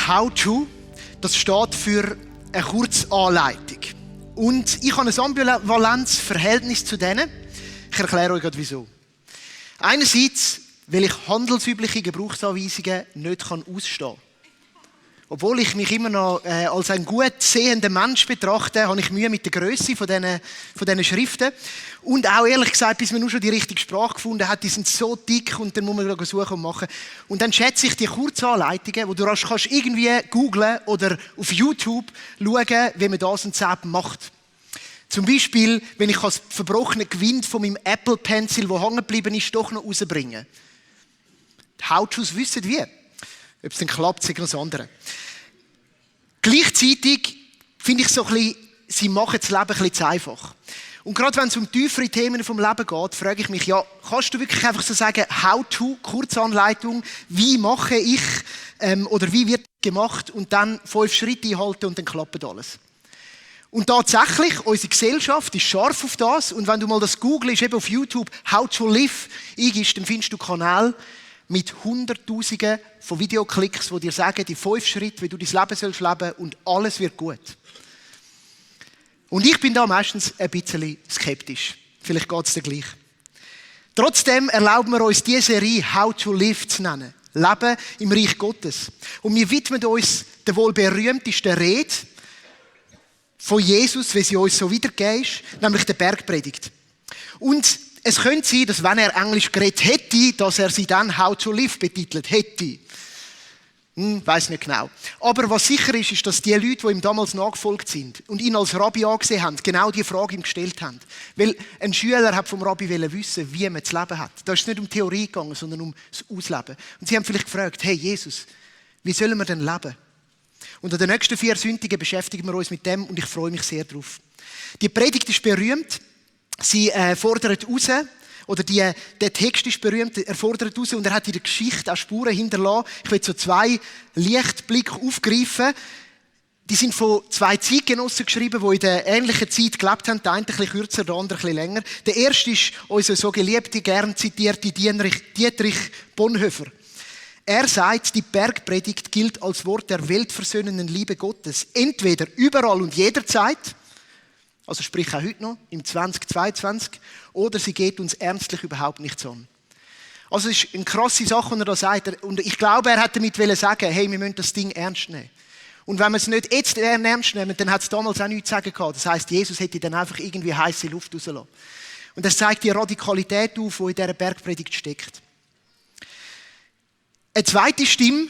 How to, das steht für eine Kurzanleitung. Und ich habe ein ambivalentes Verhältnis zu denen. Ich erkläre euch gerade wieso. Einerseits, weil ich handelsübliche Gebrauchsanweisungen nicht ausstehen kann. Obwohl ich mich immer noch als ein gut sehender Mensch betrachte, habe ich Mühe mit der Grösse von diesen Schriften. Und auch ehrlich gesagt, bis man nur schon die richtige Sprache gefunden hat, die sind so dick und dann muss man suchen und machen. Und dann schätze ich die Kurzanleitungen, wo du kannst irgendwie googlen oder auf YouTube schauen, wie man das und das macht. Zum Beispiel, wenn ich das verbrochene Gewinde von meinem Apple Pencil, das hängen geblieben ist, doch noch rausbringe. Die How-Tos wissen wie. Ob es dann klappt, ist das andere. Gleichzeitig finde ich so ein bisschen, sie machen das Leben ein bisschen zu einfach. Und gerade wenn es um tiefere Themen vom Leben geht, frage ich mich, ja, kannst du wirklich einfach so sagen, How-to, Kurzanleitung, wie mache ich oder wie wird gemacht und dann 5 Schritte einhalten und dann klappt alles. Und tatsächlich, unsere Gesellschaft ist scharf auf das und wenn du mal das googelst, eben auf YouTube, How to Live eingibst, dann findest du Kanäle mit Hunderttausenden von Videoklicks, die dir sagen, die 5 Schritte, wie du dein Leben leben sollst und alles wird gut. Und ich bin da meistens ein bisschen skeptisch. Vielleicht geht es dir gleich. Trotzdem erlauben wir uns diese Serie How to Live zu nennen. Leben im Reich Gottes. Und wir widmen uns der wohl berühmtesten Rede von Jesus, wie sie uns so wiedergegeben ist, nämlich der Bergpredigt. Und es könnte sein, dass wenn er Englisch geredet hätte, dass er sie dann How to Live betitelt hätte. Weiss nicht genau. Aber was sicher ist, ist, dass die Leute, die ihm damals nachgefolgt sind und ihn als Rabbi angesehen haben, genau die Frage ihm gestellt haben. Weil ein Schüler hat vom Rabbi wissen, wie man das Leben hat. Da ist es nicht um Theorie gegangen, sondern um das Ausleben. Und sie haben vielleicht gefragt, hey Jesus, wie sollen wir denn leben? Und an den nächsten 4 Sündigen beschäftigen wir uns mit dem und ich freue mich sehr drauf. Die Predigt ist berühmt. Sie fordert raus, oder der Text ist berühmt, er fordert raus und er hat in der Geschichte auch Spuren hinterlassen. Ich will so 2 Lichtblicke aufgreifen. Die sind von 2 Zeitgenossen geschrieben, die in der ähnlichen Zeit gelebt haben. Der eine ein bisschen kürzer, der andere ein bisschen länger. Der erste ist unser so geliebte, gern zitierte Dietrich Bonhoeffer. Er sagt, die Bergpredigt gilt als Wort der weltversöhnenden Liebe Gottes. Entweder überall und jederzeit, also sprich auch heute noch, im 2022, oder sie geht uns ernstlich überhaupt nichts an. Also es ist eine krasse Sache, wenn er da sagt. Und ich glaube, er hat damit sagen, hey, wir müssen das Ding ernst nehmen. Und wenn wir es nicht jetzt ernst nehmen, dann hat es damals auch nichts zu sagen gehabt. Das heisst, Jesus hätte dann einfach irgendwie heisse Luft rausgelassen. Und das zeigt die Radikalität auf, die in dieser Bergpredigt steckt. Eine zweite Stimme,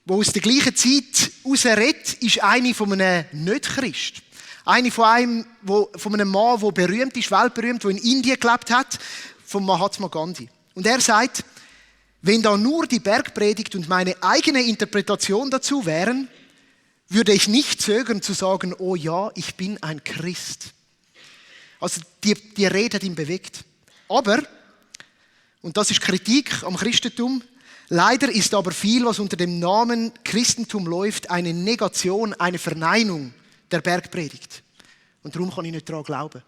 die aus der gleichen Zeit herausredet, ist eine von einem Nicht-Christ. Eine von einem Mann, der berühmt ist, weltberühmt, der in Indien gelebt hat, von Mahatma Gandhi. Und er sagt, wenn da nur die Bergpredigt und meine eigene Interpretation dazu wären, würde ich nicht zögern zu sagen, oh ja, ich bin ein Christ. Also die Rede hat ihn bewegt. Aber, und das ist Kritik am Christentum, leider ist aber viel, was unter dem Namen Christentum läuft, eine Negation, eine Verneinung der Bergpredigt. Und darum kann ich nicht daran glauben.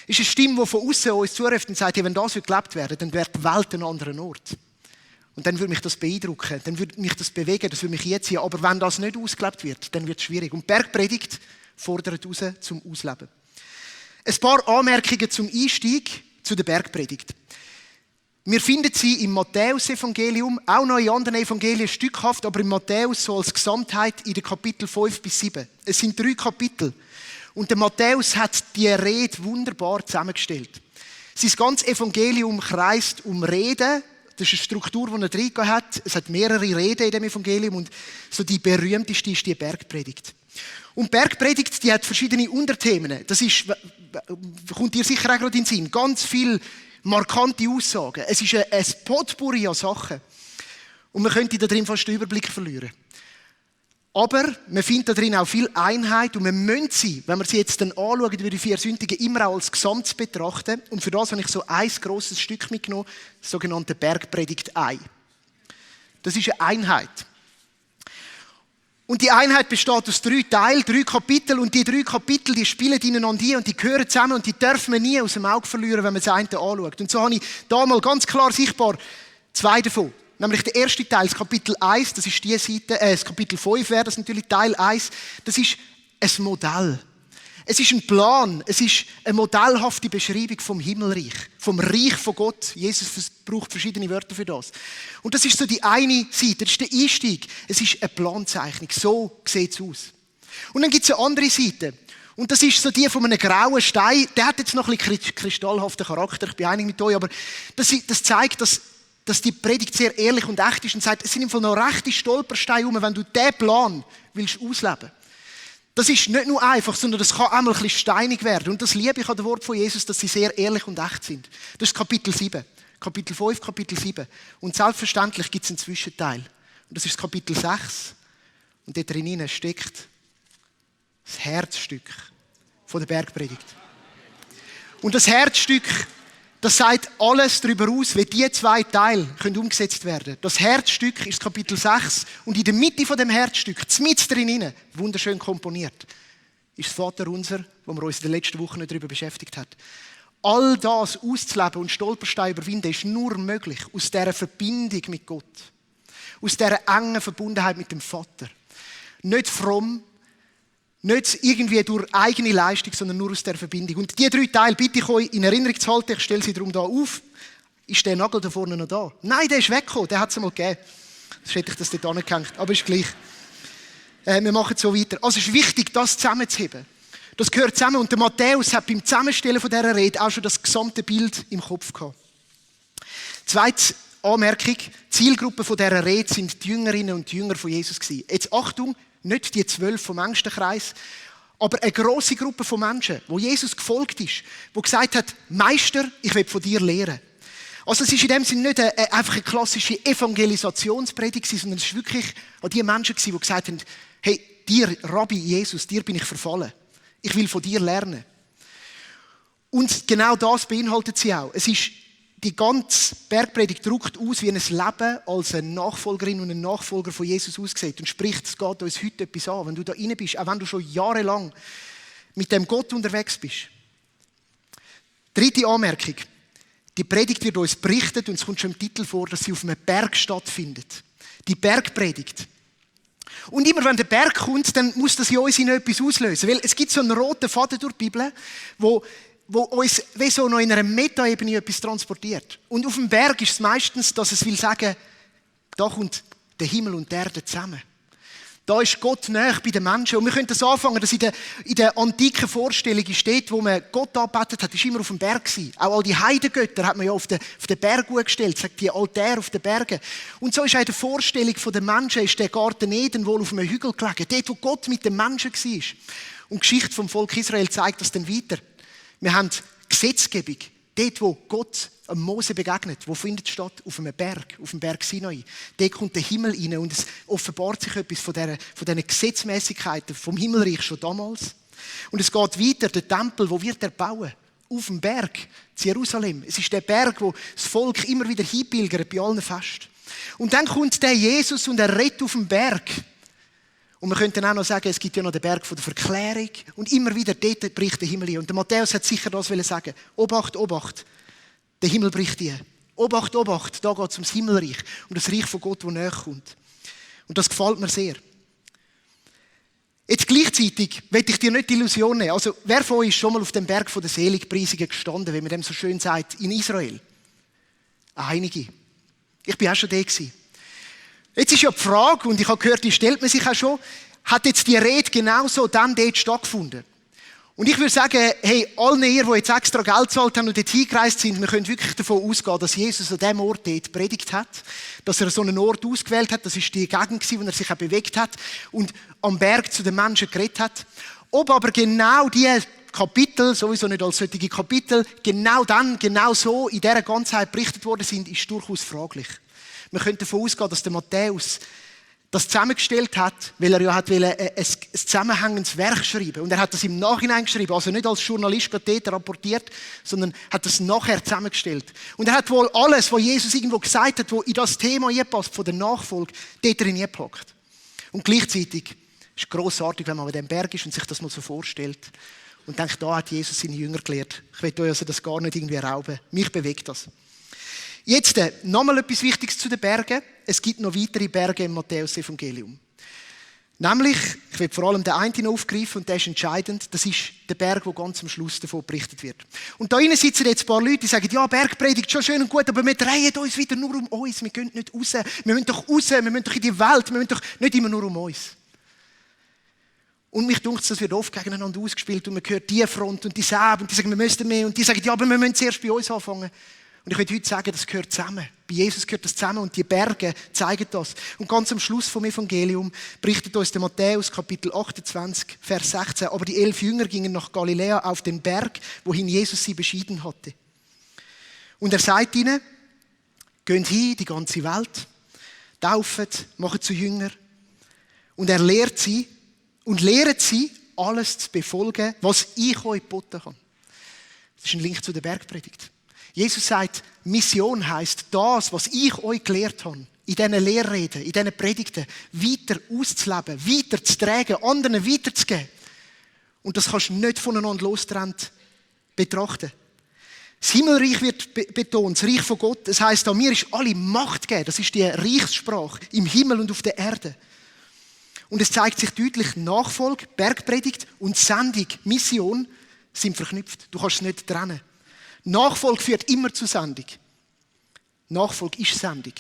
Es ist eine Stimme, die von außen uns zuruft und sagt, hey, wenn das gelebt wäre, dann wäre die Welt ein anderer Ort. Und dann würde mich das beeindrucken, dann würde mich das bewegen, das würde mich jetzt ziehen. Aber wenn das nicht ausgelebt wird, dann wird es schwierig. Und die Bergpredigt fordert raus zum Ausleben. Ein paar Anmerkungen zum Einstieg zu der Bergpredigt. Wir finden sie im Matthäus-Evangelium, auch noch in anderen Evangelien stückhaft, aber im Matthäus so als Gesamtheit in den Kapiteln 5 bis 7. Es sind 3 Kapitel. Und der Matthäus hat die Rede wunderbar zusammengestellt. Sein ganzes Evangelium kreist um Reden. Das ist eine Struktur, die er drin hat. Es hat mehrere Reden in dem Evangelium und so die berühmteste ist die Bergpredigt. Und die Bergpredigt, die hat verschiedene Unterthemen. Das ist, kommt dir sicher auch gerade in den Sinn, ganz viel markante Aussagen. Es ist ein Potpourri an Sachen. Und man könnte da drin fast den Überblick verlieren. Aber man findet da drin auch viel Einheit und man müssen sie, wenn wir sie jetzt dann anschauen, über die 4 Sündigen, immer auch als Gesamt betrachten. Und für das habe ich so ein grosses Stück mitgenommen, das sogenannte Bergpredigt-Ei. Das ist eine Einheit. Und die Einheit besteht aus 3 Teilen, 3 Kapitel. Und die 3 Kapitel, die spielen ineinander und die gehören zusammen und die dürfen wir nie aus dem Auge verlieren, wenn man das eine anschaut. Und so habe ich da mal ganz klar sichtbar 2 davon. nämlich der erste Teil, das Kapitel 1, das ist die Seite, das Kapitel 5 wäre das natürlich Teil 1, das ist ein Modell. Es ist ein Plan, es ist eine modellhafte Beschreibung vom Himmelreich, vom Reich von Gott. Jesus braucht verschiedene Wörter für das. Und das ist so die eine Seite, das ist der Einstieg. Es ist eine Planzeichnung, so sieht es aus. Und dann gibt es eine andere Seite. Und das ist so die von einem grauen Stein. Der hat jetzt noch ein bisschen kristallhaften Charakter, ich bin einig mit euch, aber das zeigt, dass die Predigt sehr ehrlich und echt ist und sagt, es sind im Fall noch rechte Stolpersteine rum, wenn du diesen Plan willst ausleben. Das ist nicht nur einfach, sondern das kann einmal ein bisschen steinig werden. Und das liebe ich an dem Wort von Jesus, dass sie sehr ehrlich und echt sind. Das ist Kapitel 7. Kapitel 5, Kapitel 7. Und selbstverständlich gibt es einen Zwischenteil. Und das ist Kapitel 6. Und dort drinnen steckt das Herzstück von der Bergpredigt. Und das Herzstück, das sagt alles darüber aus, wie diese zwei Teile umgesetzt werden können. Das Herzstück ist Kapitel 6 und in der Mitte von dem Herzstück, mitten drinnen, wunderschön komponiert, ist das Vaterunser, wo wir uns in den letzten Wochen darüber beschäftigt haben. All das auszuleben und Stolpersteine überwinden, ist nur möglich aus dieser Verbindung mit Gott. Aus dieser engen Verbundenheit mit dem Vater. Nicht fromm, nicht irgendwie durch eigene Leistung, sondern nur aus der Verbindung. Und die 3 Teile bitte ich euch in Erinnerung zu halten. Ich stelle sie darum da auf. Ist der Nagel da vorne noch da? Nein, der ist weggekommen. Der hat es mal gegeben. Sonst hätte ich das dort angehängt. Aber ist gleich. Wir machen so weiter. Also es ist wichtig, das zusammenzuheben. Das gehört zusammen. Und der Matthäus hat beim Zusammenstellen von dieser Rede auch schon das gesamte Bild im Kopf gehabt. Zweite Anmerkung. Die Zielgruppe von dieser Rede sind die Jüngerinnen und die Jünger von Jesus gewesen. Jetzt Achtung. Nicht die 12 vom engsten Kreis, aber eine grosse Gruppe von Menschen, wo Jesus gefolgt ist, wo gesagt hat, Meister, ich will von dir lernen. Also es ist in dem Sinne nicht einfach eine klassische Evangelisationspredigt, sondern es ist wirklich an die Menschen, die gesagt haben, hey, dir, Rabbi Jesus, dir bin ich verfallen. Ich will von dir lernen. Und genau das beinhaltet sie auch. Es ist die ganze Bergpredigt drückt aus, wie ein Leben als eine Nachfolgerin und ein Nachfolger von Jesus aussieht. Und spricht, es geht uns heute etwas an. Wenn du da rein bist, auch wenn du schon jahrelang mit dem Gott unterwegs bist. Dritte Anmerkung. Die Predigt wird uns berichtet und es kommt schon im Titel vor, dass sie auf einem Berg stattfindet. Die Bergpredigt. Und immer wenn der Berg kommt, dann muss das in uns etwas auslösen. Weil es gibt so einen roten Faden durch die Bibel, wo uns wie so noch in einer Metaebene etwas transportiert. Und auf dem Berg ist es meistens, dass es will sagen, da kommt der Himmel und die Erde zusammen. Da ist Gott nahe bei den Menschen. Und wir können das anfangen, dass in der antiken Vorstellung steht, wo man Gott angebetet hat, ist immer auf dem Berg gewesen. Auch all die Heidengötter hat man ja auf den Berg gestellt, sagt die Altäre auf den Bergen. Und so ist auch in der Vorstellung der Menschen, ist der Garten Eden wohl auf einem Hügel gelegen, dort, wo Gott mit den Menschen war. Und die Geschichte vom Volk Israel zeigt das dann weiter. Wir haben Gesetzgebung. Dort, wo Gott Mose begegnet, wo findet es statt? Auf dem Berg Sinai. Dort kommt der Himmel rein und es offenbart sich etwas von diesen Gesetzmäßigkeiten vom Himmelreich schon damals. Und es geht weiter, der Tempel, wo wird er bauen? Auf dem Berg, in Jerusalem. Es ist der Berg, wo das Volk immer wieder hinpilgert bei allen Festen. Und dann kommt der Jesus und er redet auf dem Berg. Und wir könnten auch noch sagen, es gibt ja noch den Berg von der Verklärung. Und immer wieder dort bricht der Himmel ein. Und der Matthäus hat sicher das sagen. Obacht, Obacht. Der Himmel bricht ein. Obacht, Obacht. Da geht es ums Himmelreich. Und das Reich von Gott, das näher kommt. Und das gefällt mir sehr. Jetzt gleichzeitig will ich dir nicht die Illusion nehmen. Also, wer von euch ist schon mal auf dem Berg von der Seligpreisungen gestanden, wie man dem so schön sagt, in Israel? Einige. Ich bin auch schon da gewesen. Jetzt ist ja die Frage, und ich habe gehört, die stellt man sich auch schon, hat jetzt die Rede genauso dann dort stattgefunden? Und ich würde sagen, hey, alle ihr, die jetzt extra Geld gezahlt haben und dort hingereist sind, wir können wirklich davon ausgehen, dass Jesus an diesem Ort dort predigt hat, dass er so einen Ort ausgewählt hat, das ist die Gegend, wo er sich auch bewegt hat und am Berg zu den Menschen geredet hat. Ob aber genau die Kapitel, sowieso nicht als solche Kapitel, genau dann, genau so in dieser Ganzheit berichtet worden sind, ist durchaus fraglich. Wir können davon ausgehen, dass der Matthäus das zusammengestellt hat, weil er ja hat ein zusammenhängendes Werk schreiben. Und er hat das im Nachhinein geschrieben, also nicht als Journalist dort rapportiert, sondern hat das nachher zusammengestellt. Und er hat wohl alles, was Jesus irgendwo gesagt hat, was in das Thema passt, von der Nachfolge, dort drin gepackt. Und gleichzeitig ist es grossartig, wenn man an diesem Berg ist und sich das mal so vorstellt und denkt, da hat Jesus seine Jünger gelehrt. Ich will euch also das gar nicht irgendwie rauben. Mich bewegt das. Jetzt nochmal etwas Wichtiges zu den Bergen. Es gibt noch weitere Berge im Matthäus-Evangelium. Nämlich, ich will vor allem den einen aufgreifen und der ist entscheidend, das ist der Berg, der ganz am Schluss davon berichtet wird. Und da drinnen sitzen jetzt ein paar Leute, die sagen, ja, Bergpredigt, schon schön und gut, aber wir drehen uns wieder nur um uns, wir gehen nicht raus, wir müssen doch raus, wir müssen doch in die Welt, wir müssen doch nicht immer nur um uns. Und mich dunkt, das wird oft gegeneinander ausgespielt und man hört die Front und die Säbe und die sagen, wir müssten mehr und die sagen, ja, aber wir müssen zuerst bei uns anfangen. Und ich will heute sagen, das gehört zusammen. Bei Jesus gehört das zusammen und die Berge zeigen das. Und ganz am Schluss vom Evangelium berichtet uns der Matthäus, Kapitel 28, Vers 16. Aber die 11 Jünger gingen nach Galiläa auf den Berg, wohin Jesus sie beschieden hatte. Und er sagt ihnen, geht hin, die ganze Welt, tauft, macht zu Jünger. Und er lehrt sie, alles zu befolgen, was ich euch geboten habe. Das ist ein Link zu der Bergpredigt. Jesus sagt, Mission heisst das, was ich euch gelehrt habe, in diesen Lehrreden, in diesen Predigten, weiter auszuleben, weiter zu tragen, anderen weiterzugeben. Und das kannst du nicht voneinander lostrennt betrachten. Das Himmelreich wird betont, das Reich von Gott. Das heisst, an mir ist alle Macht gegeben. Das ist die Reichssprache im Himmel und auf der Erde. Und es zeigt sich deutlich, Nachfolge, Bergpredigt und Sendung, Mission sind verknüpft. Du kannst es nicht trennen. Nachfolge führt immer zu Sendung. Nachfolge ist Sendung.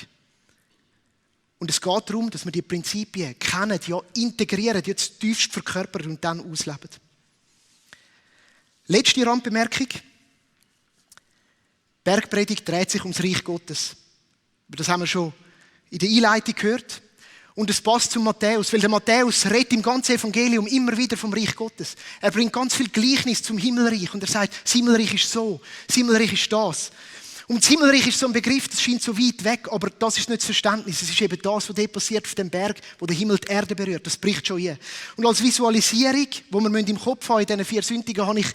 Und es geht darum, dass wir die Prinzipien kennen, ja integrieren, die tiefst verkörpern und dann ausleben. Letzte Randbemerkung. Bergpredigt dreht sich ums Reich Gottes. Das haben wir schon in der Einleitung gehört. Und es passt zum Matthäus, weil der Matthäus redet im ganzen Evangelium immer wieder vom Reich Gottes. Er bringt ganz viel Gleichnis zum Himmelreich und er sagt, das Himmelreich ist so, das Himmelreich ist das. Und das Himmelreich ist so ein Begriff, das scheint so weit weg, aber das ist nicht das Verständnis. Es ist eben das, was dort passiert auf dem Berg, wo der Himmel die Erde berührt. Das bricht schon hier. Und als Visualisierung, wo wir im Kopf haben, in diesen 4 Sündigen, habe ich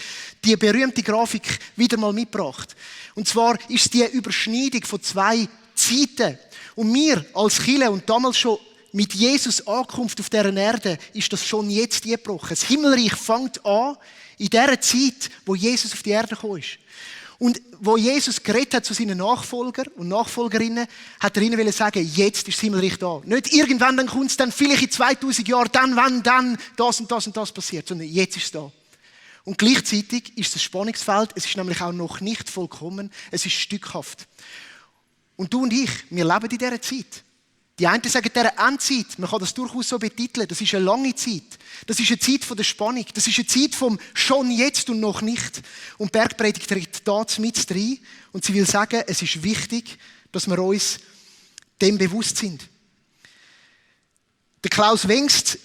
die berühmte Grafik wieder mal mitgebracht. Und zwar ist es die Überschneidung von 2 Zeiten. Und wir als Kirche und damals schon mit Jesus Ankunft auf dieser Erde ist das schon jetzt gebrochen. Das Himmelreich fängt an in der Zeit, wo Jesus auf die Erde gekommen ist. Und wo Jesus geredet hat zu seinen Nachfolgern und Nachfolgerinnen, hat er ihnen sagen, jetzt ist das Himmelreich da. Nicht irgendwann, dann kommt es dann vielleicht in 2000 Jahren, dann, wann, dann, das und das und das passiert, sondern jetzt ist es da. Und gleichzeitig ist das Spannungsfeld, es ist nämlich auch noch nicht vollkommen, es ist stückhaft. Und du und ich, wir leben in dieser Zeit. Die einen sagen, dieser Endzeit, man kann das durchaus so betiteln, das ist eine lange Zeit. Das ist eine Zeit von der Spannung. Das ist eine Zeit vom schon jetzt und noch nicht. Und Bergpredigt tritt da mit rein. Und sie will sagen, es ist wichtig, dass wir uns dem bewusst sind. Der Klaus Wengst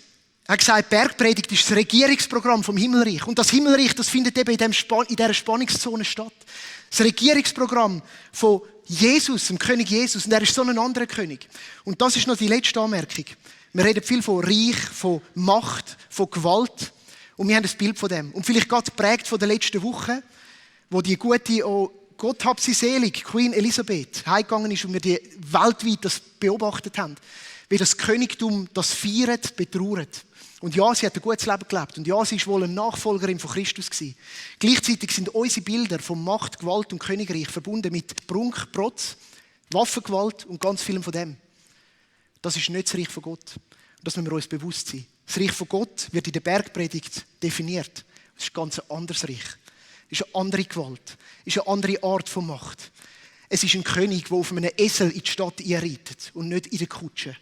hat gesagt, Bergpredigt ist das Regierungsprogramm vom Himmelreich. Und das Himmelreich, das findet eben in dieser Spannungszone statt. Das Regierungsprogramm von Jesus, dem König Jesus. Und er ist so ein anderer König. Und das ist noch die letzte Anmerkung. Wir reden viel von Reich, von Macht, von Gewalt. Und wir haben ein Bild von dem. Und vielleicht gerade geprägt von der letzten Woche, wo die gute, Gott hab sie selig, Queen Elisabeth, heimgegangen ist und wir die weltweit das beobachtet haben. Wie das Königtum das feiert, betrauert. Und ja, sie hat ein gutes Leben gelebt. Und ja, sie ist wohl eine Nachfolgerin von Christus gewesen. Gleichzeitig sind unsere Bilder von Macht, Gewalt und Königreich verbunden mit Prunk, Protz, Waffengewalt und ganz vielem von dem. Das ist nicht das Reich von Gott. Und das müssen wir uns bewusst sein. Das Reich von Gott wird in der Bergpredigt definiert. Es ist ein ganz anderes Reich. Es ist eine andere Gewalt. Es ist eine andere Art von Macht. Es ist ein König, der auf einem Esel in die Stadt einreitet und nicht in der Kutsche.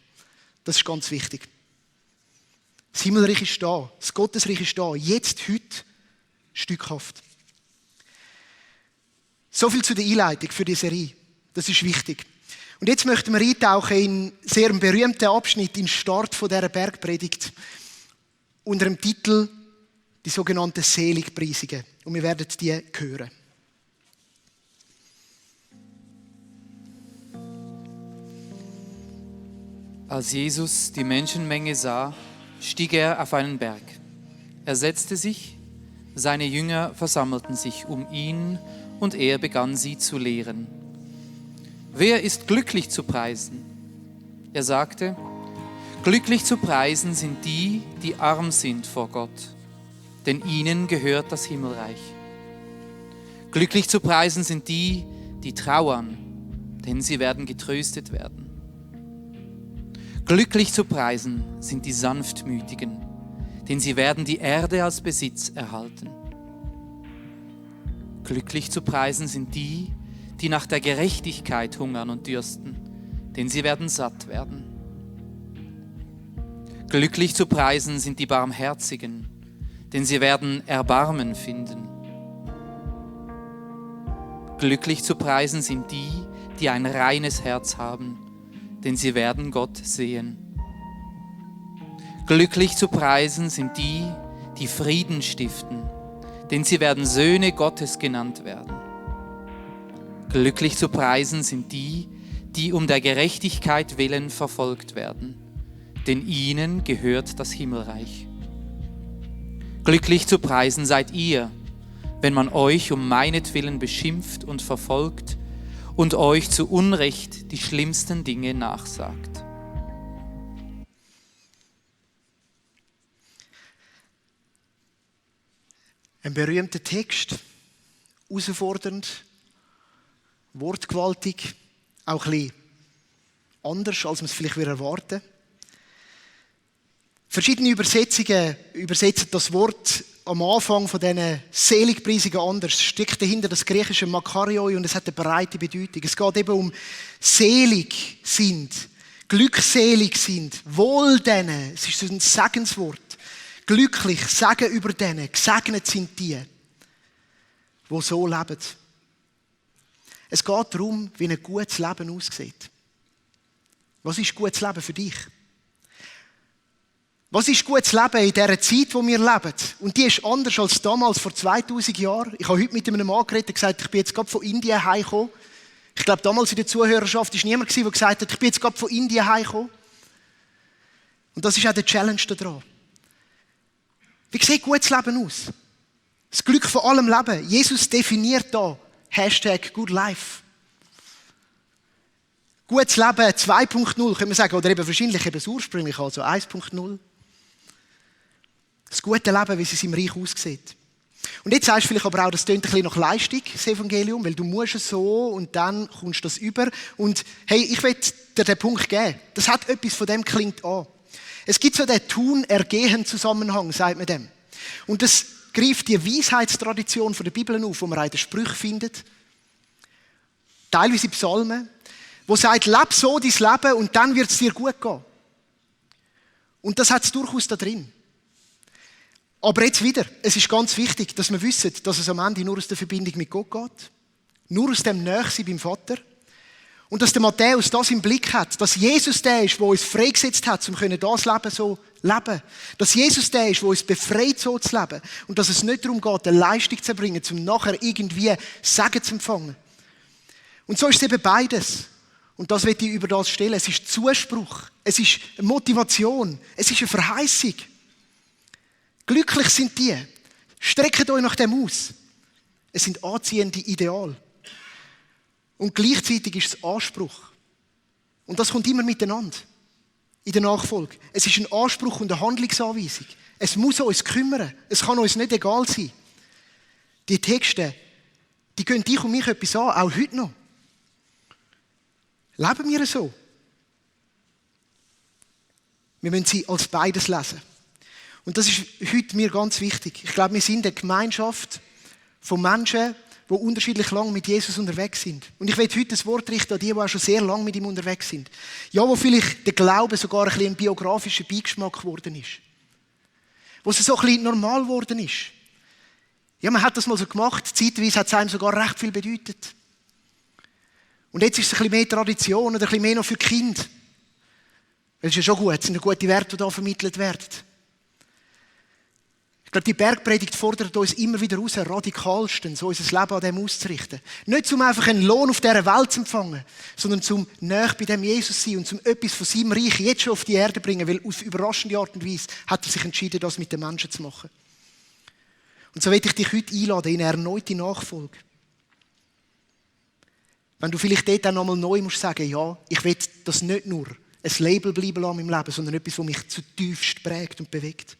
Das ist ganz wichtig. Das Himmelreich ist da, das Gottesreich ist da, jetzt, heute, stückhaft. So viel zu der Einleitung für die Serie. Das ist wichtig. Und jetzt möchten wir eintauchen in sehr einen berühmten Abschnitt, in den Start von dieser Bergpredigt, unter dem Titel die sogenannten Seligpreisungen. Und wir werden die hören. Als Jesus die Menschenmenge sah, stieg er auf einen Berg. Er setzte sich, seine Jünger versammelten sich um ihn und er begann sie zu lehren. Wer ist glücklich zu preisen? Er sagte, glücklich zu preisen sind die, die arm sind vor Gott, denn ihnen gehört das Himmelreich. Glücklich zu preisen sind die, die trauern, denn sie werden getröstet werden. Glücklich zu preisen sind die Sanftmütigen, denn sie werden die Erde als Besitz erhalten. Glücklich zu preisen sind die, die nach der Gerechtigkeit hungern und dürsten, denn sie werden satt werden. Glücklich zu preisen sind die Barmherzigen, denn sie werden Erbarmen finden. Glücklich zu preisen sind die, die ein reines Herz haben, denn sie werden Gott sehen. Glücklich zu preisen sind die, die Frieden stiften, denn sie werden Söhne Gottes genannt werden. Glücklich zu preisen sind die, die um der Gerechtigkeit willen verfolgt werden, denn ihnen gehört das Himmelreich. Glücklich zu preisen seid ihr, wenn man euch um meinetwillen beschimpft und verfolgt und euch zu Unrecht die schlimmsten Dinge nachsagt. Ein berühmter Text, herausfordernd, wortgewaltig, auch ein bisschen anders, als man es vielleicht erwarten würde. Verschiedene Übersetzungen übersetzen das Wort am Anfang von diesen Seligpreisungen anders. Es steckt dahinter das griechische Makarioi und es hat eine breite Bedeutung. Es geht eben um selig sind, glückselig sind, wohl denen. Es ist ein Segenswort. Glücklich, Segen über denen. Gesegnet sind die, die so leben. Es geht darum, wie ein gutes Leben aussieht. Was ist gutes Leben für dich? Was ist gutes Leben in dieser Zeit, in der wir leben? Und die ist anders als damals, vor 2000 Jahren. Ich habe heute mit einem Mann geredet und gesagt, ich bin jetzt gerade von Indien heimgekommen. Ich glaube, damals in der Zuhörerschaft war niemand, der gesagt hat, ich bin jetzt gerade von Indien heimgekommen. Und das ist auch der Challenge daran. Wie sieht gutes Leben aus? Das Glück von allem Leben. Jesus definiert da #Good Life. Gutes Leben 2.0, können wir sagen, oder eben wahrscheinlich eben das ursprünglich, also 1.0. Das gute Leben, wie es im Reich aussieht. Und jetzt sagst du vielleicht aber auch, das tönt ein bisschen nach Leistung, das Evangelium, weil du musst es so und dann kommst du das über. Und hey, ich will dir den Punkt geben. Das hat etwas von dem, klingt an. Es gibt so den Tun-Ergehen-Zusammenhang, sagt man dem. Und das greift die Weisheitstradition von der Bibel auf, die man auch in den Sprüchen findet. Teilweise in Psalmen, wo sagt, leb so dein Leben und dann wird es dir gut gehen. Und das hat es durchaus da drin. Aber jetzt wieder, es ist ganz wichtig, dass wir wissen, dass es am Ende nur aus der Verbindung mit Gott geht. Nur aus dem Nächsein beim Vater. Und dass der Matthäus das im Blick hat, dass Jesus der ist, der uns freigesetzt hat, um das Leben so leben. Dass Jesus der ist, der uns befreit, so zu leben. Und dass es nicht darum geht, eine Leistung zu bringen, um nachher irgendwie Segen zu empfangen. Und so ist es eben beides. Und das will ich über das stellen. Es ist Zuspruch, es ist eine Motivation, es ist eine Verheißung. Glücklich sind die. Streckt euch nach dem aus. Es sind anziehende Ideale. Und gleichzeitig ist es Anspruch. Und das kommt immer miteinander. In der Nachfolge. Es ist ein Anspruch und eine Handlungsanweisung. Es muss uns kümmern. Es kann uns nicht egal sein. Die Texte, die gehen dich und mich etwas an, auch heute noch. Leben wir so? Wir müssen sie als beides lesen. Und das ist heute mir ganz wichtig. Ich glaube, wir sind eine Gemeinschaft von Menschen, die unterschiedlich lang mit Jesus unterwegs sind. Und ich will heute das Wort richten an die auch schon sehr lange mit ihm unterwegs sind. Ja, wo vielleicht der Glaube sogar ein bisschen ein biografischer Beigeschmack geworden ist. Wo es so ein bisschen normal geworden ist. Ja, man hat das mal so gemacht. Zeitweise hat es einem sogar recht viel bedeutet. Und jetzt ist es ein bisschen mehr Tradition oder ein bisschen mehr noch für die Kinder. Weil es ist ja schon gut, es sind ja gute Werte, die hier vermittelt werden. Ich glaube, die Bergpredigt fordert uns immer wieder heraus, radikalstens unser Leben an dem auszurichten. Nicht um einfach einen Lohn auf dieser Welt zu empfangen, sondern zum näher bei dem Jesus zu sein und zum etwas von seinem Reich jetzt schon auf die Erde bringen, weil auf überraschende Art und Weise hat er sich entschieden, das mit den Menschen zu machen. Und so will ich dich heute einladen in eine erneute Nachfolge. Wenn du vielleicht dort auch nochmal neu musst sagen, ja, ich will das nicht nur ein Label bleiben lassen in meinem Leben, sondern etwas, das mich zutiefst prägt und bewegt.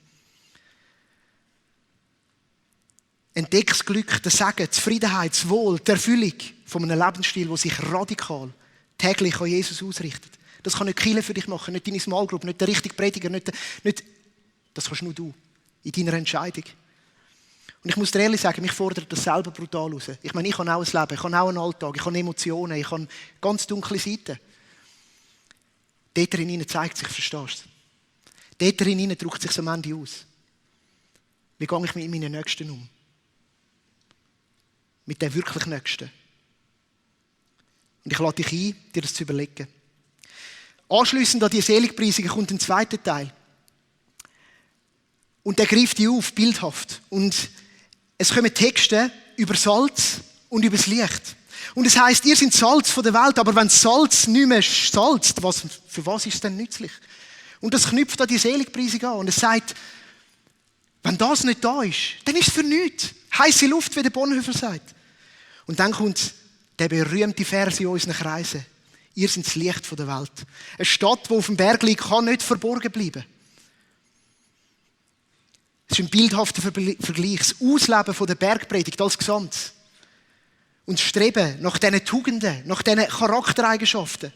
Entdeck das Glück, das Segen, die Zufriedenheit, das Wohl, die Erfüllung von einem Lebensstil, der sich radikal täglich an Jesus ausrichtet. Das kann nicht die Kirche für dich machen, nicht deine Small Group, nicht der richtige Prediger, nicht. Das kannst nur du, in deiner Entscheidung. Und ich muss dir ehrlich sagen, mich fordert das selber brutal raus. Ich meine, ich habe auch ein Leben, ich habe auch einen Alltag, ich habe Emotionen, ich habe ganz dunkle Seiten. Dort drin zeigt sich, verstehst du? Dort drin drückt sich am Ende aus. Wie gehe ich mit meinen Nächsten um? Mit den wirklich Nächsten. Und ich lade dich ein, dir das zu überlegen. Anschliessend an die Seligpreisungen kommt ein zweiter Teil. Und der greift dich auf, bildhaft. Und es kommen Texte über Salz und über das Licht. Und es heisst, ihr seid Salz von der Welt, aber wenn Salz nicht mehr salzt, für was ist es denn nützlich? Und das knüpft an die Seligpreisung an. Und es sagt, wenn das nicht da ist, dann ist es für nichts. Heisse Luft, wie der Bonhoeffer sagt. Und dann kommt der berühmte Vers in unseren Kreisen. Ihr seid das Licht von der Welt. Eine Stadt, die auf dem Berg liegt, kann nicht verborgen bleiben. Es ist ein bildhafter Vergleich. Das Ausleben von der Bergpredigt als Gesamt. Und das Streben nach diesen Tugenden, nach diesen Charaktereigenschaften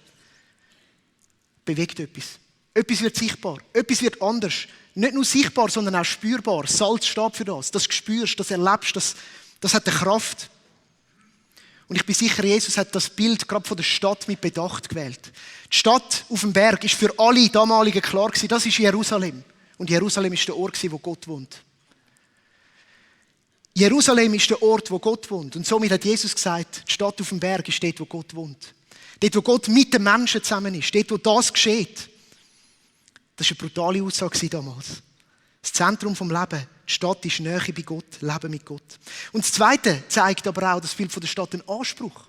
bewegt etwas. Etwas wird sichtbar. Etwas wird anders. Nicht nur sichtbar, sondern auch spürbar. Salz steht für das. Das spürst, das erlebst, das hat eine Kraft. Und ich bin sicher, Jesus hat das Bild gerade von der Stadt mit Bedacht gewählt. Die Stadt auf dem Berg ist für alle damaligen klar gewesen, das ist Jerusalem. Und Jerusalem ist der Ort, wo Gott wohnt. Jerusalem ist der Ort, wo Gott wohnt. Und somit hat Jesus gesagt, die Stadt auf dem Berg ist dort, wo Gott wohnt. Dort, wo Gott mit den Menschen zusammen ist. Dort, wo das geschieht. Das war eine brutale Aussage damals. Das Zentrum vom Leben. Die Stadt ist Nähe bei Gott, Leben mit Gott. Und das Zweite zeigt aber auch das Bild von der Stadt einen Anspruch.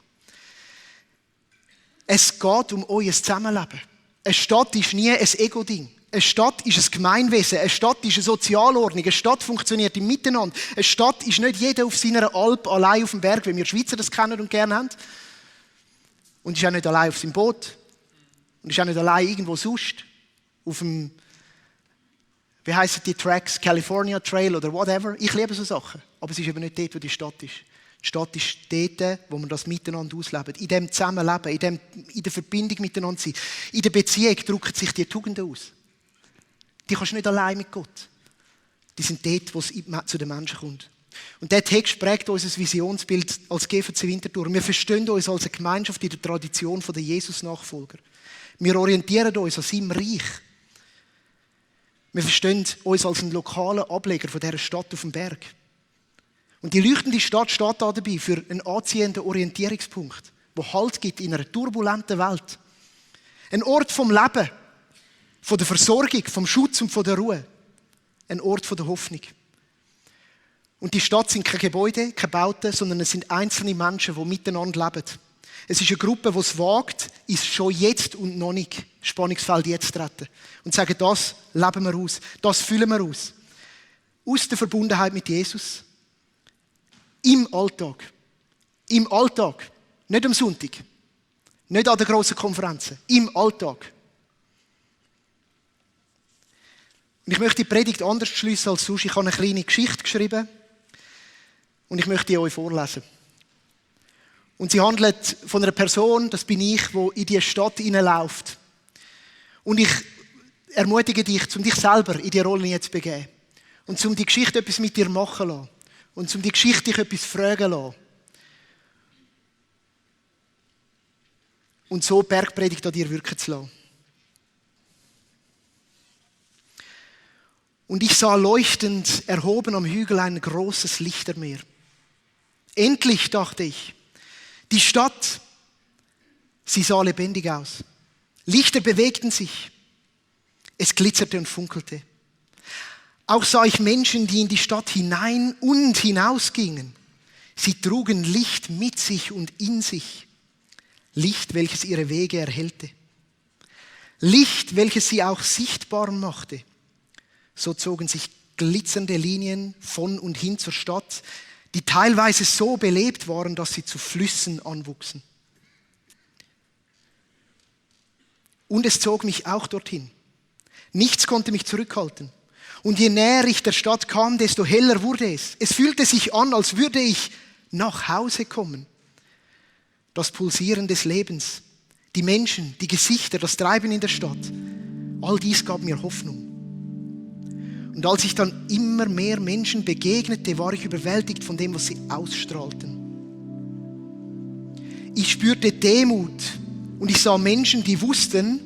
Es geht um euer Zusammenleben. Eine Stadt ist nie ein Ego-Ding. Eine Stadt ist ein Gemeinwesen. Eine Stadt ist eine Sozialordnung. Eine Stadt funktioniert im Miteinander. Eine Stadt ist nicht jeder auf seiner Alp allein auf dem Berg, wie wir Schweizer das kennen und gerne haben. Und ist auch nicht allein auf seinem Boot. Und ist auch nicht allein irgendwo sonst. Auf dem, wie heissen die Tracks? California Trail oder whatever. Ich liebe so Sachen. Aber es ist eben nicht dort, wo die Stadt ist. Die Stadt ist dort, wo man das miteinander auslebt. In dem Zusammenleben, in der Verbindung miteinander sein. In der Beziehung drücken sich die Tugenden aus. Die kannst du nicht allein mit Gott. Die sind dort, wo es zu den Menschen kommt. Und dieser Text prägt unser Visionsbild als GVC Winterthur. Wir verstehen uns als eine Gemeinschaft in der Tradition der Jesus-Nachfolger. Wir orientieren uns an seinem Reich. Wir verstehen uns als einen lokalen Ableger von dieser Stadt auf dem Berg. Und die leuchtende Stadt steht da dabei für einen anziehenden Orientierungspunkt, der Halt gibt in einer turbulenten Welt. Ein Ort vom Leben, von der Versorgung, vom Schutz und von der Ruhe. Ein Ort von der Hoffnung. Und die Stadt sind keine Gebäude, keine Bauten, sondern es sind einzelne Menschen, die miteinander leben. Es ist eine Gruppe, die es wagt, ist schon jetzt und noch nicht Spannungsfeld jetzt treten. Und sagen, das leben wir aus, das füllen wir aus. Aus der Verbundenheit mit Jesus. Im Alltag. Im Alltag. Nicht am Sonntag. Nicht an den grossen Konferenzen. Im Alltag. Und ich möchte die Predigt anders schliessen als sonst. Ich habe eine kleine Geschichte geschrieben und ich möchte die euch vorlesen. Und sie handelt von einer Person, das bin ich, die in diese Stadt hineinläuft. Und ich ermutige dich, um dich selber in die Rolle jetzt zu begeben. Und um die Geschichte etwas mit dir machen zu lassen. Und um die Geschichte dich etwas fragen zu lassen. Und so die Bergpredigt an dir wirken zu lassen. Und ich sah leuchtend erhoben am Hügel ein großes Lichtermeer. Endlich, dachte ich, die Stadt, sie sah lebendig aus. Lichter bewegten sich. Es glitzerte und funkelte. Auch sah ich Menschen, die in die Stadt hinein und hinaus gingen. Sie trugen Licht mit sich und in sich. Licht, welches ihre Wege erhellte. Licht, welches sie auch sichtbar machte. So zogen sich glitzernde Linien von und hin zur Stadt, die teilweise so belebt waren, dass sie zu Flüssen anwuchsen. Und es zog mich auch dorthin. Nichts konnte mich zurückhalten. Und je näher ich der Stadt kam, desto heller wurde es. Es fühlte sich an, als würde ich nach Hause kommen. Das Pulsieren des Lebens, die Menschen, die Gesichter, das Treiben in der Stadt, all dies gab mir Hoffnung. Und als ich dann immer mehr Menschen begegnete, war ich überwältigt von dem, was sie ausstrahlten. Ich spürte Demut und ich sah Menschen, die wussten,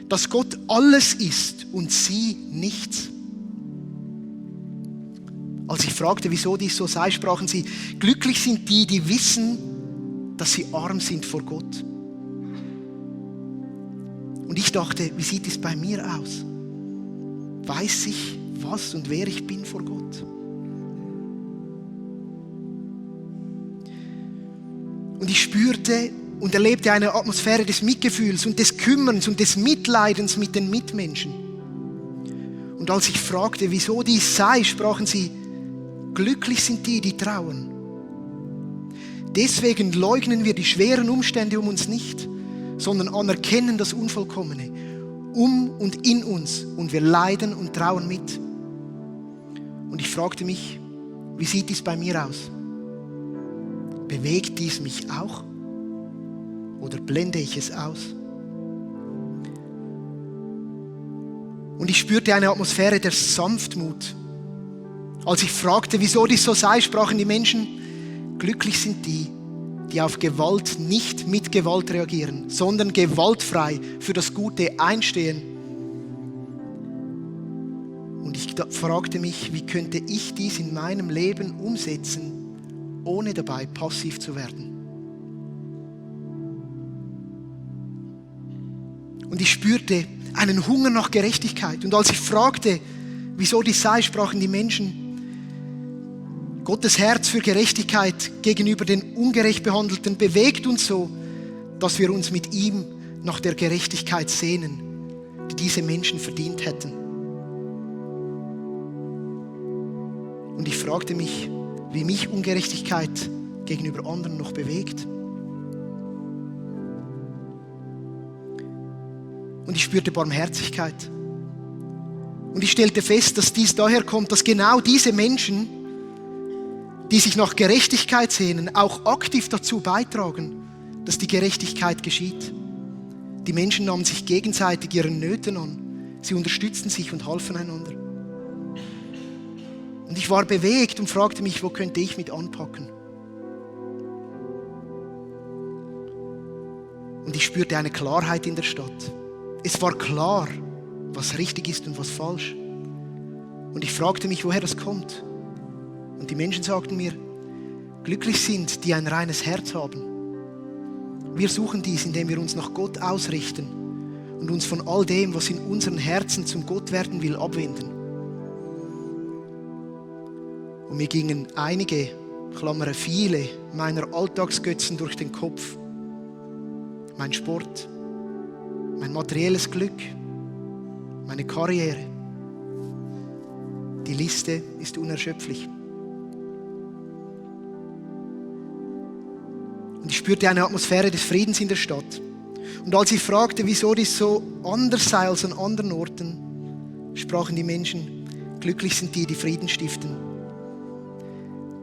dass Gott alles ist und sie nichts. Als ich fragte, wieso dies so sei, sprachen sie, glücklich sind die, die wissen, dass sie arm sind vor Gott. Und ich dachte, wie sieht es bei mir aus? Weiß ich, was und wer ich bin vor Gott? Und ich spürte und erlebte eine Atmosphäre des Mitgefühls und des Kümmerns und des Mitleidens mit den Mitmenschen. Und als ich fragte, wieso dies sei, sprachen sie, glücklich sind die, die trauern. Deswegen leugnen wir die schweren Umstände um uns nicht, sondern anerkennen das Unvollkommene um und in uns und wir leiden und trauern mit. Und ich fragte mich, wie sieht dies bei mir aus? Bewegt dies mich auch? Oder blende ich es aus? Und ich spürte eine Atmosphäre der Sanftmut. Als ich fragte, wieso dies so sei, sprachen die Menschen, glücklich sind die, die auf Gewalt nicht mit Gewalt reagieren, sondern gewaltfrei für das Gute einstehen. Und ich fragte mich, wie könnte ich dies in meinem Leben umsetzen, ohne dabei passiv zu werden? Und ich spürte einen Hunger nach Gerechtigkeit. Und als ich fragte, wieso dies sei, sprachen die Menschen, Gottes Herz für Gerechtigkeit gegenüber den ungerecht Behandelten bewegt uns so, dass wir uns mit ihm nach der Gerechtigkeit sehnen, die diese Menschen verdient hätten. Und ich fragte mich, wie mich Ungerechtigkeit gegenüber anderen noch bewegt. Und ich spürte Barmherzigkeit. Und ich stellte fest, dass dies daher kommt, dass genau diese Menschen, die sich nach Gerechtigkeit sehnen, auch aktiv dazu beitragen, dass die Gerechtigkeit geschieht. Die Menschen nahmen sich gegenseitig ihren Nöten an. Sie unterstützten sich und halfen einander. Und ich war bewegt und fragte mich, wo könnte ich mit anpacken? Und ich spürte eine Klarheit in der Stadt. Es war klar, was richtig ist und was falsch. Und ich fragte mich, woher das kommt. Und die Menschen sagten mir, glücklich sind, die ein reines Herz haben. Wir suchen dies, indem wir uns nach Gott ausrichten und uns von all dem, was in unseren Herzen zum Gott werden will, abwenden. Und mir gingen einige, Klammern viele, meiner Alltagsgötzen durch den Kopf. Mein Sport, mein materielles Glück, meine Karriere. Die Liste ist unerschöpflich. Und ich spürte eine Atmosphäre des Friedens in der Stadt. Und als ich fragte, wieso dies so anders sei als an anderen Orten, sprachen die Menschen, glücklich sind die, die Frieden stiften.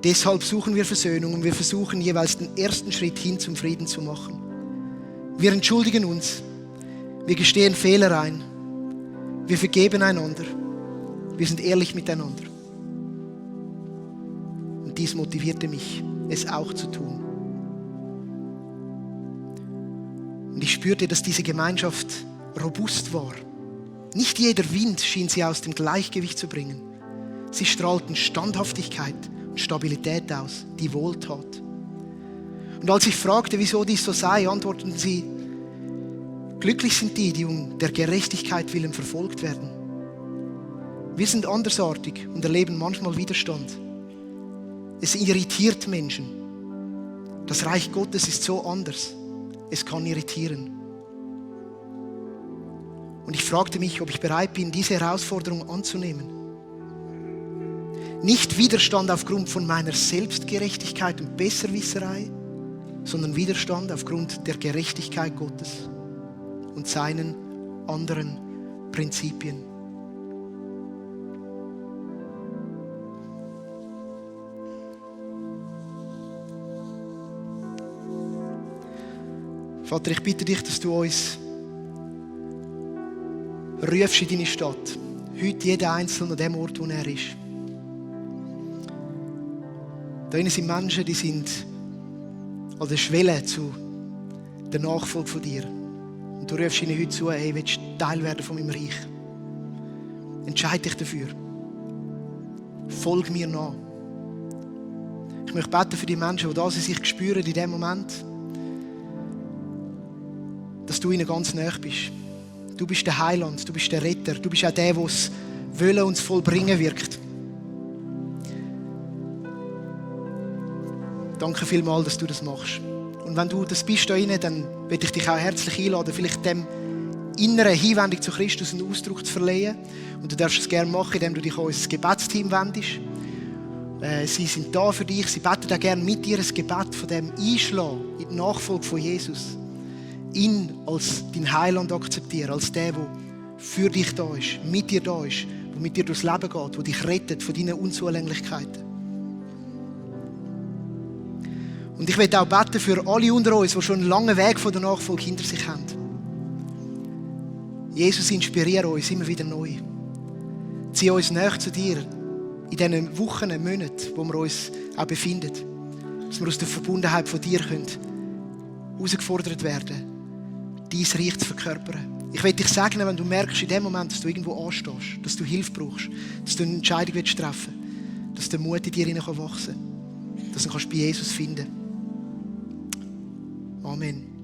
Deshalb suchen wir Versöhnung und wir versuchen jeweils den ersten Schritt hin zum Frieden zu machen. Wir entschuldigen uns, wir gestehen Fehler ein, wir vergeben einander, wir sind ehrlich miteinander. Und dies motivierte mich, es auch zu tun. Und ich spürte, dass diese Gemeinschaft robust war. Nicht jeder Wind schien sie aus dem Gleichgewicht zu bringen. Sie strahlten Standhaftigkeit und Stabilität aus, die wohltat. Und als ich fragte, wieso dies so sei, antworteten sie, glücklich sind die, die um der Gerechtigkeit willen verfolgt werden. Wir sind andersartig und erleben manchmal Widerstand. Es irritiert Menschen. Das Reich Gottes ist so anders. Es kann irritieren. Und ich fragte mich, ob ich bereit bin, diese Herausforderung anzunehmen. Nicht Widerstand aufgrund von meiner Selbstgerechtigkeit und Besserwisserei, sondern Widerstand aufgrund der Gerechtigkeit Gottes und seinen anderen Prinzipien. Vater, ich bitte dich, dass du uns rufst in deine Stadt. Heute jeder Einzelne an dem Ort, wo er ist. Da sind Menschen, die sind an der Schwelle zu der Nachfolge von dir. Und du rufst ihnen heute zu, hey, willst du Teil werden von meinem Reich? Entscheide dich dafür. Folg mir nach. Ich möchte beten für die Menschen, die da sind, sich spüren in dem Moment, dass du ihnen ganz nahe bist. Du bist der Heiland, du bist der Retter, du bist auch der, der es wollen und es vollbringen wirkt. Danke vielmals, dass du das machst. Und wenn du das bist da rein, dann will ich dich auch herzlich einladen, vielleicht dem inneren Hinwendung zu Christus einen Ausdruck zu verleihen. Und du darfst es gerne machen, indem du dich an unser Gebetsteam wendest. Sie sind da für dich, sie beten auch gerne mit dir ein Gebet von dem Einschlagen in die Nachfolge von Jesus. Ihn als dein Heiland akzeptieren, als der für dich da ist, mit dir da ist, der mit dir durchs Leben geht, der dich rettet von deinen Unzulänglichkeiten. Und ich möchte auch beten für alle unter uns, die schon einen langen Weg von der Nachfolge hinter sich haben. Jesus, inspiriere uns immer wieder neu. Zieh uns näher zu dir in diesen Wochen, Monaten, wo wir uns auch befinden. Dass wir aus der Verbundenheit von dir herausgefordert werden, dein Reich zu verkörpern. Ich will dich segnen, wenn du merkst in dem Moment, dass du irgendwo anstehst, dass du Hilfe brauchst, dass du eine Entscheidung treffen willst, dass der Mut in dir wachsen kann, dass du bei Jesus finden kannst. Amen.